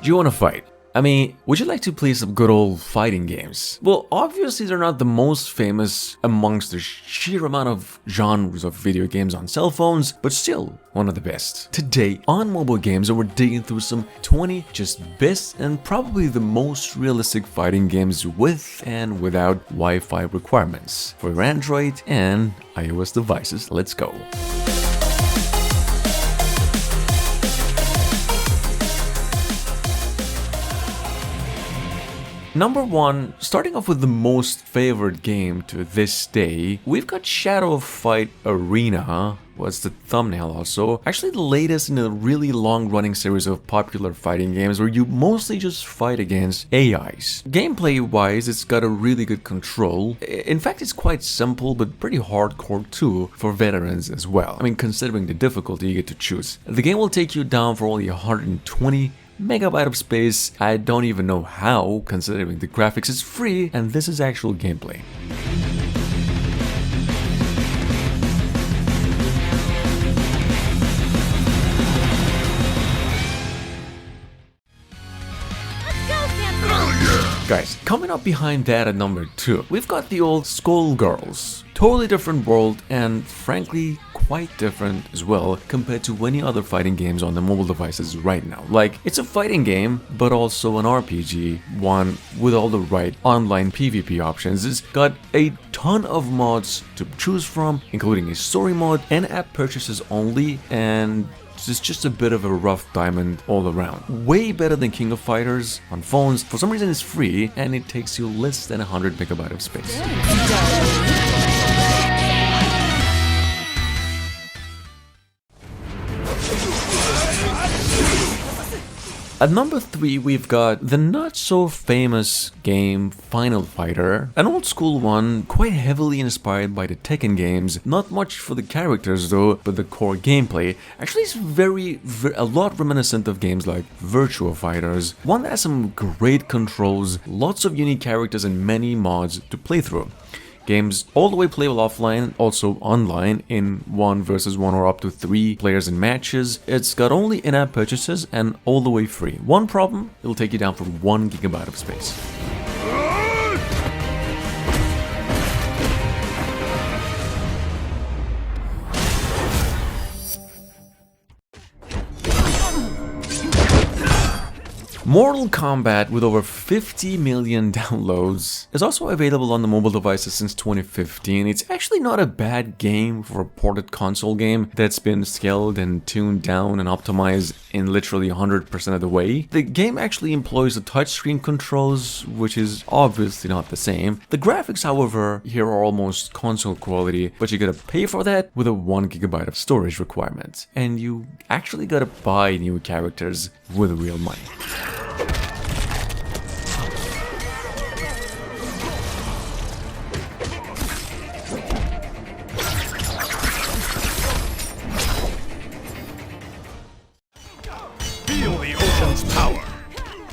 Do you want to fight? I mean, would you like to play some good old fighting games? Well, obviously they're not the most famous amongst the sheer amount of genres of video games on cell phones, but still one of the best. Today on MOBO Games, we're digging through some 20 just best and probably the most realistic fighting games with and without Wi-Fi requirements for your Android and iOS devices. Let's go. Number 1, starting off with the most favorite game to this day, we've got Shadow Fight Arena, was the thumbnail also. Actually the latest in a really long-running series of popular fighting games where you mostly just fight against AIs. Gameplay-wise, it's got a really good control. In fact, it's quite simple but pretty hardcore too for veterans as well. I mean, considering the difficulty you get to choose. The game will take you down for only 120 megabyte of space. I don't even know how, considering the graphics is free and this is actual gameplay. Guys, coming up behind that at number 2, we've got the old Skullgirls. Totally different world and frankly quite different as well compared to any other fighting games on the mobile devices right now. Like, it's a fighting game but also an RPG, one with all the right online PvP options. It's got a ton of mods to choose from, including a story mode and app purchases only, and it's just a bit of a rough diamond all around. Way better than King of Fighters on phones. For some reason it's free and it takes you less than 100 megabyte of space. At number 3, we've got the not so famous game Final Fighter, an old school one, quite heavily inspired by the Tekken games. Not much for the characters though, but the core gameplay actually is a lot reminiscent of games like Virtua Fighters, one that has some great controls, lots of unique characters and many mods to play through. Games all the way playable offline, also online in 1 versus 1 or up to 3 players in matches. It's got only in-app purchases and all the way free. One problem, it'll take you down for 1 gigabyte of space. Mortal Kombat, with over 50 million downloads, is also available on the mobile devices since 2015. It's actually not a bad game for a ported console game that's been scaled and tuned down and optimized in literally 100% of the way. The game actually employs the touchscreen controls, which is obviously not the same. The graphics, however, here are almost console quality, but you gotta pay for that with a 1 gigabyte of storage requirement. And you actually gotta buy new characters with real money.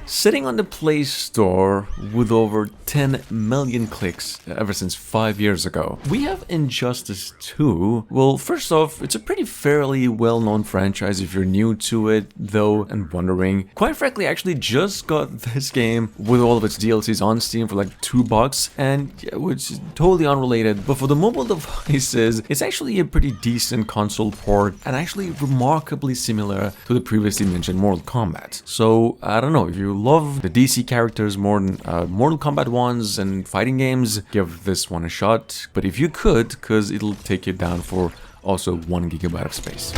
Sitting on the Play Store with over 10 million clicks ever since 5 years ago, we have Injustice 2. Well, first off, it's a pretty fairly well-known franchise if you're new to it, though, and wondering. Quite frankly, I actually just got this game with all of its DLCs on Steam for like $2, and which is totally unrelated. But for the mobile devices, it's actually a pretty decent console port and actually remarkably similar to the previously mentioned Mortal Kombat. So, I don't know, if you love the DC characters more than Mortal Kombat ones and fighting games, give this one a shot. But if you could, because it'll take you down for also 1 gigabyte of space.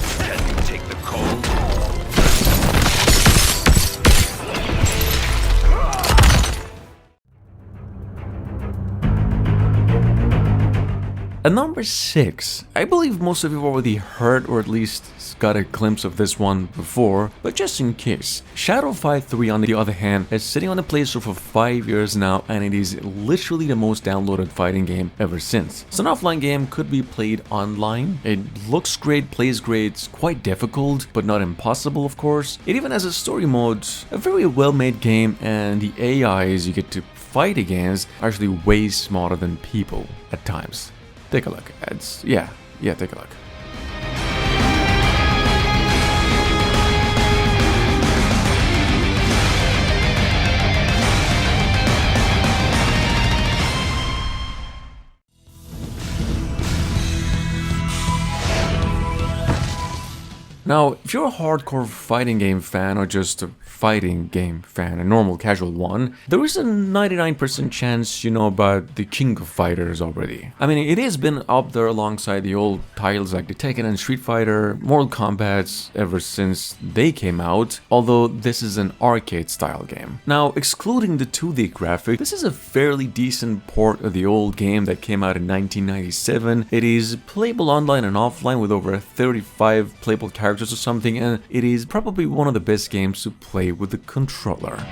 Take the cold. At number 6, I believe most of you already heard or at least got a glimpse of this one before, but just in case. Shadow Fight 3, on the other hand, is sitting on the Play Store for 5 years now, and it is literally the most downloaded fighting game ever since. It's an offline game, could be played online. It looks great, plays great, it's quite difficult, but not impossible of course. It even has a story mode, a very well-made game, and the AIs you get to fight against are actually way smarter than people at times. Take a look. Yeah, take a look. Now, if you're a hardcore fighting game fan or just a fighting game fan, a normal casual one, there is a 99% chance you know about the King of Fighters already. I mean, it has been up there alongside the old titles like the Tekken and Street Fighter, Mortal Kombat ever since they came out, although this is an arcade style game. Now, excluding the 2D graphic, this is a fairly decent port of the old game that came out in 1997. It is playable online and offline with over 35 playable characters or something, and it is probably one of the best games to play with the controller.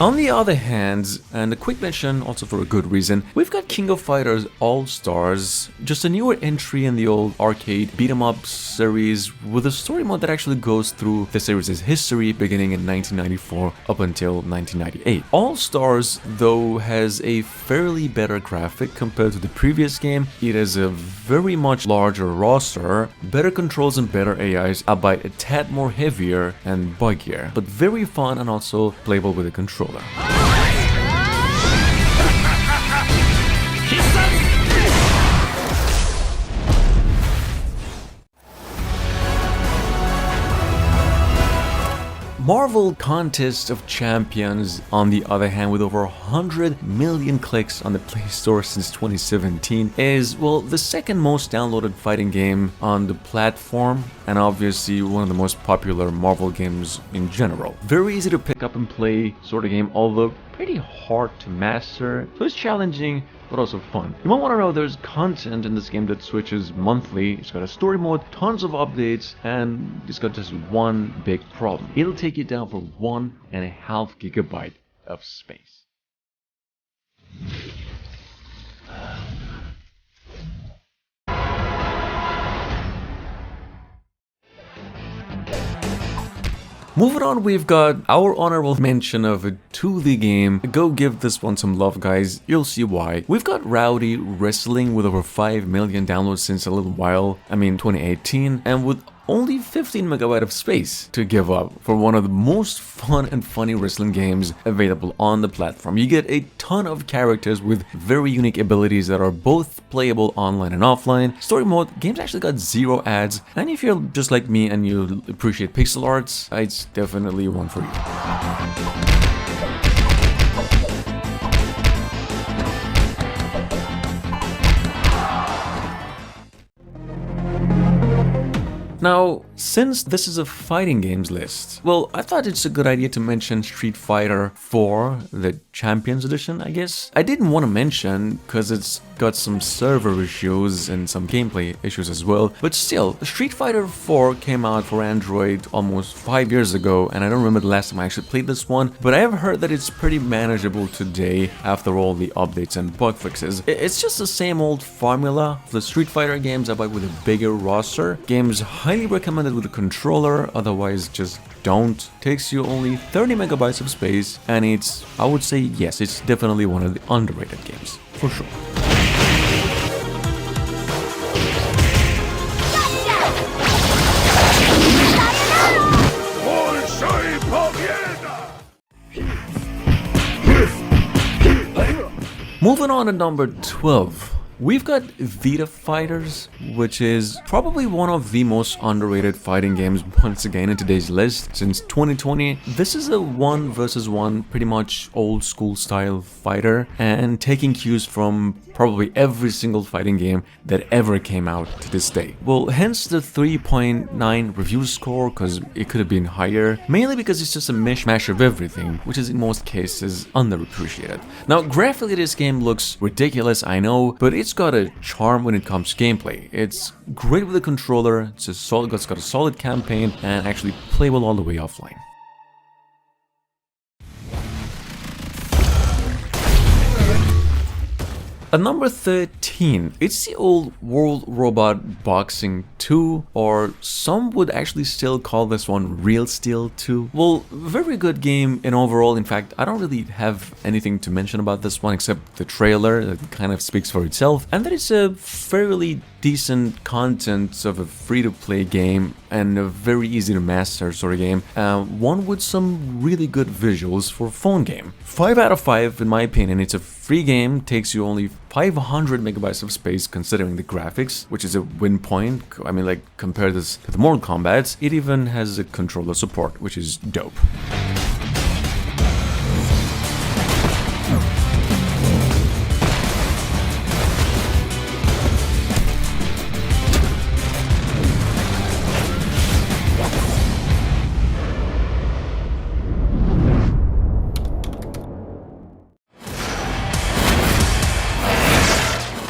On the other hand, and a quick mention also for a good reason, we've got King of Fighters ALLSTARS, just a newer entry in the old arcade beat-em-up series with a story mode that actually goes through the series' history beginning in 1994 up until 1998. ALLSTARS, though, has a fairly better graphic compared to the previous game. It has a very much larger roster, better controls and better AIs, albeit a tad more heavier and buggier, but very fun and also playable with a controller. Marvel Contest of Champions, on the other hand, with over 100 million clicks on the Play Store since 2017, is, well, the second most downloaded fighting game on the platform, and obviously one of the most popular Marvel games in general. Very easy to pick up and play sort of game, although pretty hard to master, so it's challenging but also fun. You might want to know there's content in this game that switches monthly. It's got a story mode, tons of updates, and it's got just one big problem. It'll take you down for 1.5 gigabyte of space. Moving on, we've got our honorable mention of a 2D game. Go give this one some love, guys. You'll see why. We've got Rowdy Wrestling with over 5 million downloads since a little while. I mean, 2018, and with only 15 megabyte of space to give up for one of the most fun and funny wrestling games available on the platform. You get a ton of characters with very unique abilities that are both playable online and offline. Story mode, game's actually got 0 ads, and if you're just like me and you appreciate pixel arts, it's definitely one for you. Now, since this is a fighting games list, well, I thought it's a good idea to mention Street Fighter 4, the Champions Edition, I guess. I didn't want to mention because it's got some server issues and some gameplay issues as well, but still, Street Fighter 4 came out for Android almost 5 years ago, and I don't remember the last time I actually played this one, but I have heard that it's pretty manageable today after all the updates and bug fixes. It's just the same old formula of the Street Fighter games, but with a bigger roster. Games highly recommended with a controller, otherwise just don't. Takes you only 30 megabytes of space, and it's, I would say, yes, it's definitely one of the underrated games, for sure. Moving on to number 12. We've got Vita Fighters, which is probably one of the most underrated fighting games once again in today's list since 2020. This is a 1 versus 1, pretty much old school style fighter, and taking cues from probably every single fighting game that ever came out to this day. Well, hence the 3.9 review score, because it could have been higher, mainly because it's just a mishmash of everything, which is in most cases underappreciated. Now, graphically this game looks ridiculous, I know, but it's got a charm when it comes to gameplay. It's great with the controller, it's got a solid campaign, and actually playable all the way offline. At number 13, it's the old World Robot Boxing 2, or some would actually still call this one Real Steel 2. Well, very good game in overall. In fact, I don't really have anything to mention about this one except the trailer that kind of speaks for itself, and that it's a fairly decent content of a free-to-play game and a very easy to master sort of game, one with some really good visuals for a phone game. 5 out of 5 in my opinion. It's a free game takes you only 500 megabytes of space considering the graphics, which is a win point. I mean, like, compare this to the Mortal Kombat. It even has a controller support, which is dope.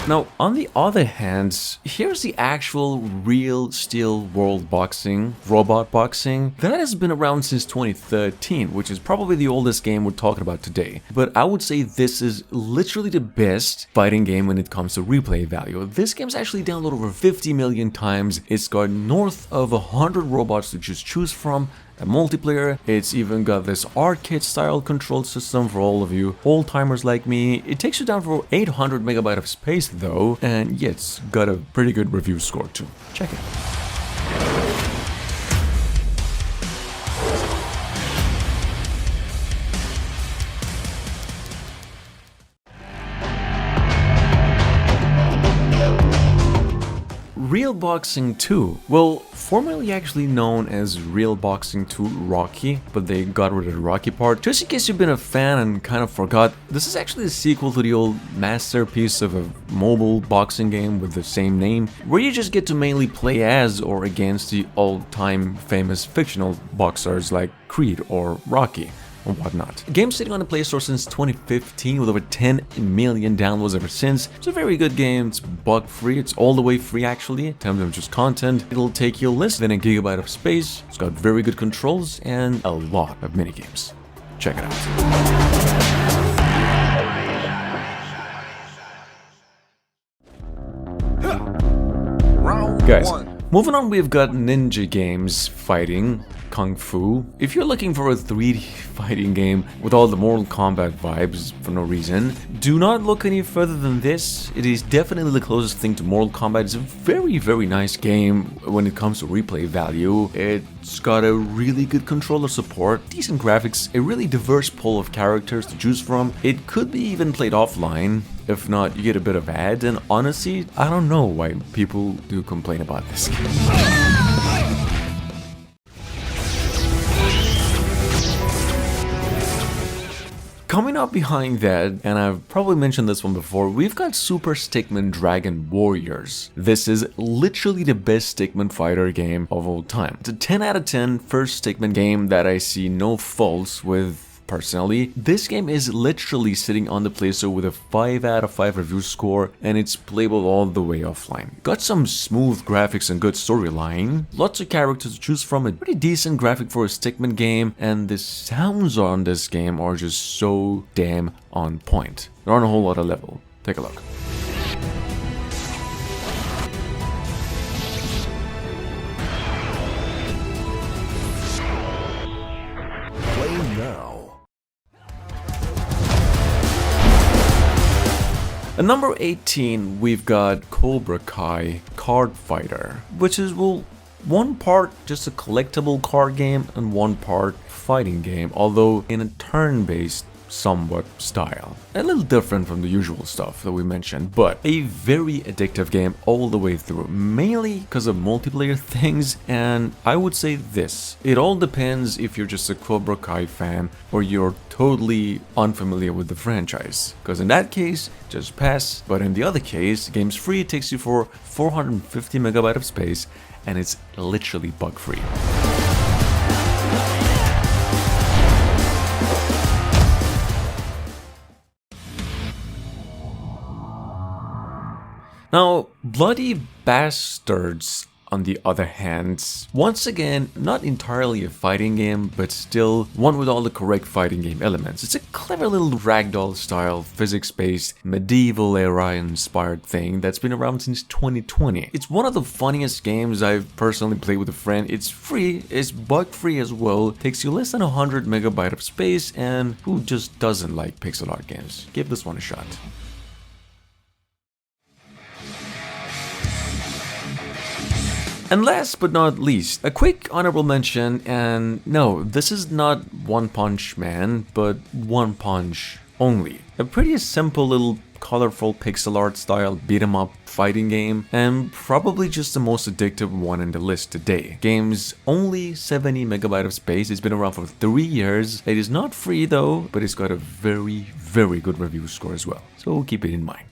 Now, on the other hand, here's the actual real steel world boxing, robot boxing, that has been around since 2013, which is probably the oldest game we're talking about today. But I would say this is literally the best fighting game when it comes to replay value. This game's actually downloaded over 50 million times. It's got north of 100 robots to just choose from. A multiplayer, it's even got this arcade style control system for all of you old-timers like me. It takes you down for 800 megabytes of space though, and yeah, it's got a pretty good review score too. Check it. Real Boxing 2, well, formerly actually known as Real Boxing 2 Rocky, but they got rid of the Rocky part. Just in case you've been a fan and kind of forgot, this is actually a sequel to the old masterpiece of a mobile boxing game with the same name, where you just get to mainly play as or against the all-time famous fictional boxers like Creed or Rocky or whatnot. The game's sitting on the Play Store since 2015 with over 10 million downloads ever since. It's a very good game, it's bug free, it's all the way free actually, in terms of just content. It'll take you less than a gigabyte of space, it's got very good controls and a lot of minigames. Check it out. Guys, moving on, we've got ninja games fighting, Kung Fu. If you're looking for a 3D fighting game with all the Mortal Kombat vibes for no reason, do not look any further than this. It is definitely the closest thing to Mortal Kombat. It's a very, very nice game when it comes to replay value. It's got a really good controller support, decent graphics, a really diverse pool of characters to choose from. It could be even played offline. If not, you get a bit of ads, and honestly, I don't know why people do complain about this game. Coming up behind that, and I've probably mentioned this one before, we've got Super Stickman Dragon Warriors. This is literally the best Stickman fighter game of all time. It's a 10 out of 10 first Stickman game that I see no faults with. Personally, this game is literally sitting on the Play Store with a 5 out of 5 review score, and it's playable all the way offline. Got some smooth graphics and good storyline, lots of characters to choose from, a pretty decent graphic for a Stickman game, and the sounds on this game are just so damn on point. They're on a whole other level. Take a look. At number 18, we've got Cobra Kai Card Fighter, which is, well, one part just a collectible card game and one part fighting game, although in a turn-based somewhat style. A little different from the usual stuff that we mentioned, but a very addictive game all the way through, mainly because of multiplayer things. And I would say this, it all depends if you're just a Cobra Kai fan or you're totally unfamiliar with the franchise, because in that case, just pass. But in the other case, the game's free, it takes you for 450 megabytes of space, and it's literally bug free. Now, Bloody Bastards, on the other hand, once again, not entirely a fighting game, but still one with all the correct fighting game elements. It's a clever little ragdoll style, physics-based, medieval era inspired thing that's been around since 2020. It's one of the funniest games I've personally played with a friend. It's free, it's bug-free as well, takes you less than 100 megabytes of space, and who just doesn't like pixel art games? Give this one a shot. And last but not least, a quick honorable mention, and no, this is not One Punch Man, but One Punch only. A pretty simple little colorful pixel art style beat 'em up fighting game, and probably just the most addictive one in the list today. Game's only 70 megabyte of space, it's been around for 3 years, it is not free though, but it's got a very good review score as well, so keep it in mind.